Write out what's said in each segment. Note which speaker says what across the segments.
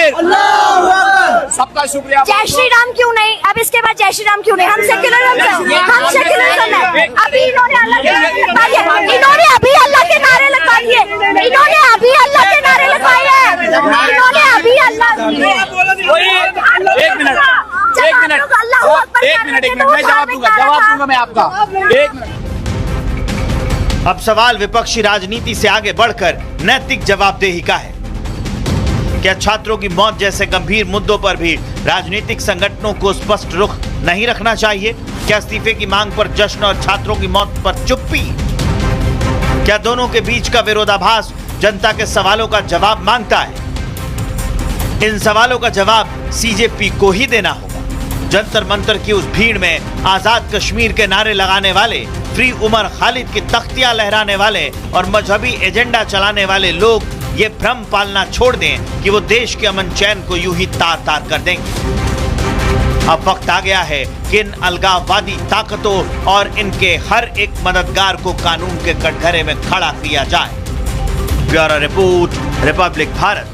Speaker 1: तकबीर, सबका शुक्रिया।
Speaker 2: जय श्री राम क्यों नहीं? अब इसके बाद जय श्री राम क्यों नहीं? हम सेक्युलरिज्म है। अभी इन्होंने अल्लाह के नारे लगवा दिए, इन्होंने अभी अल्लाह के नारे लगवा दिए, इन्होंने अभी अल्लाह के नारे लगवाए हैं, इन्होंने अभी अल्लाह।
Speaker 1: एक मिनट मैं जवाब दूंगा मैं आपका। एक मिनट।
Speaker 3: अब सवाल विपक्षी राजनीति से आगे बढ़कर नैतिक जवाबदेही का है। क्या छात्रों की मौत जैसे गंभीर मुद्दों पर भी राजनीतिक संगठनों को स्पष्ट रुख नहीं रखना चाहिए? क्या इस्तीफे की मांग पर जश्न और छात्रों की मौत पर चुप्पी? क्या दोनों के बीच का विरोधाभास जनता के सवालों का जवाब मांगता है? इन सवालों का जवाब सीजेपी को ही देना होगा। जंतर मंतर की उस भीड़ में आजाद कश्मीर के नारे लगाने वाले, फ्री उमर खालिद की तख्तियां लहराने वाले और मजहबी एजेंडा चलाने वाले लोग ये भ्रम पालना छोड़ दें कि वो देश के अमन चैन को यूं ही तार तार कर देंगे। अब वक्त आ गया है कि इन अलगाववादी ताकतों और इनके हर एक मददगार को कानून के कटघरे में खड़ा किया जाए। Bureau report, Republic Bharat.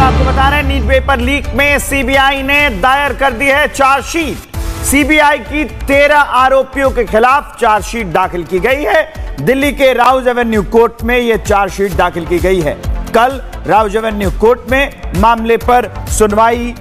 Speaker 4: आपको बता रहे हैं, नीट पेपर लीक में सीबीआई ने दायर कर दी है चार्जशीट। सीबीआई की 13 आरोपियों के खिलाफ चार्जशीट दाखिल की गई है। दिल्ली के राउज एवेन्यू कोर्ट में यह चार्जशीट दाखिल की गई है। कल राउज एवेन्यू कोर्ट में मामले पर सुनवाई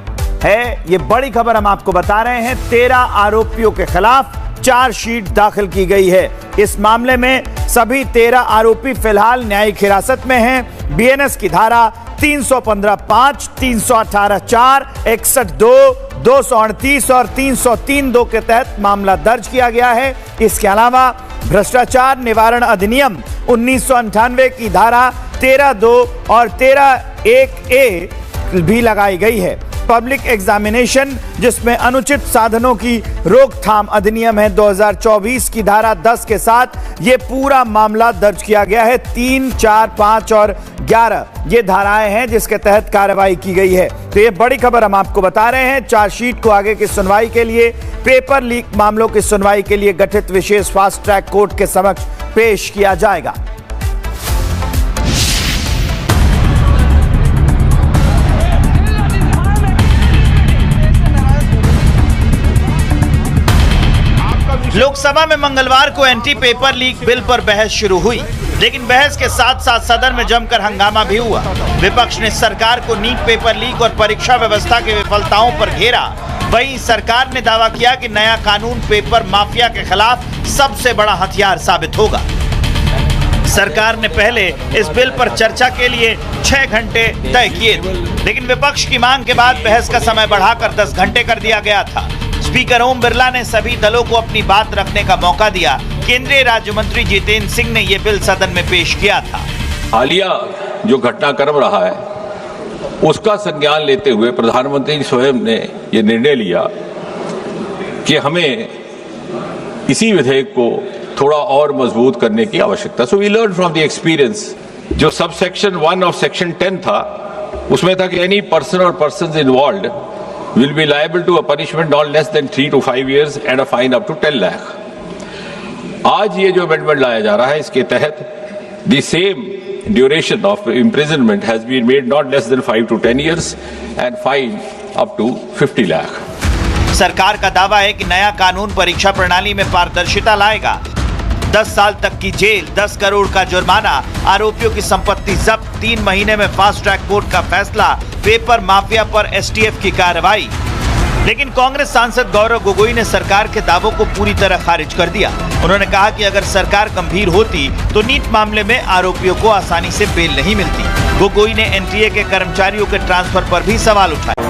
Speaker 4: है। यह बड़ी खबर हम आपको बता रहे हैं। 13 आरोपियों के खिलाफ चार्जशीट दाखिल की गई है। इस मामले में सभी 13 आरोपी फिलहाल न्यायिक हिरासत में हैं। बीएनएस की धारा 315(5), 318(4), 61(2), 238 और 303(2) के तहत मामला दर्ज किया गया है। इसके अलावा भ्रष्टाचार निवारण अधिनियम 1998 की धारा 13(2) और 13(1)(a) भी लगाई गई है। पब्लिक एग्जामिनेशन जिसमें अनुचित साधनों की रोकथाम अधिनियम है 2024 की धारा 10 के साथ ये पूरा मामला दर्ज किया गया है। 3, 4, 5 और 11 ये धाराएं हैं जिसके तहत कार्रवाई की गई है। तो ये बड़ी खबर हम आपको बता रहे हैं। चार्जशीट को आगे की सुनवाई के लिए, पेपर लीक मामलों की सुनवाई के लिए गठित विशेष फास्ट ट्रैक कोर्ट के समक्ष पेश किया जाएगा।
Speaker 3: लोकसभा में मंगलवार को एंटी पेपर लीक बिल पर बहस शुरू हुई, लेकिन बहस के साथ साथ सदन में जमकर हंगामा भी हुआ। विपक्ष ने सरकार को नीट पेपर लीक और परीक्षा व्यवस्था की विफलताओं पर घेरा। वहीं सरकार ने दावा किया कि नया कानून पेपर माफिया के खिलाफ सबसे बड़ा हथियार साबित होगा। सरकार ने पहले इस बिल पर चर्चा के लिए 6 घंटे तय किए थे, लेकिन विपक्ष की मांग के बाद बहस का समय बढ़ाकर 10 घंटे कर दिया गया था। स्पीकर ओम बिरला ने सभी दलों को अपनी बात रखने का मौका दिया। केंद्रीय राज्य मंत्री जितेंद्र सिंह ने यह बिल सदन में पेश किया था।
Speaker 5: हालिया जो घटनाक्रम रहा है उसका संज्ञान लेते हुए प्रधानमंत्री स्वयं ने यह निर्णय लिया कि हमें इसी विधेयक को थोड़ा और मजबूत करने की आवश्यकता। So we learn from the experience. जो सब सेक्शन 1 ऑफ सेक्शन 10 था उसमें था कि एनी पर्सन और persons involved will be liable to a punishment not less than 3 to 5 years and a fine up to 10 lakh. आज ये जो amendment लाया जा रहा है इसके तहत the same duration of imprisonment has been made not less than 5 to 10 years and fine up to 50 lakh.
Speaker 3: सरकार का दावा है कि नया कानून परीक्षा प्रणाली में पारदर्शिता लाएगा। 10 साल तक की जेल, 10 करोड़ का जुर्माना, आरोपियों की संपत्ति जब्त, 3 महीने में फास्ट ट्रैक कोर्ट का फैसला, पेपर माफिया पर एसटीएफ की कार्रवाई। लेकिन कांग्रेस सांसद गौरव गोगोई ने सरकार के दावों को पूरी तरह खारिज कर दिया। उन्होंने कहा कि अगर सरकार गंभीर होती तो नीट मामले में आरोपियों को आसानी से बेल नहीं मिलती। गोगोई ने एनटीए के कर्मचारियों के ट्रांसफर पर भी सवाल उठाए।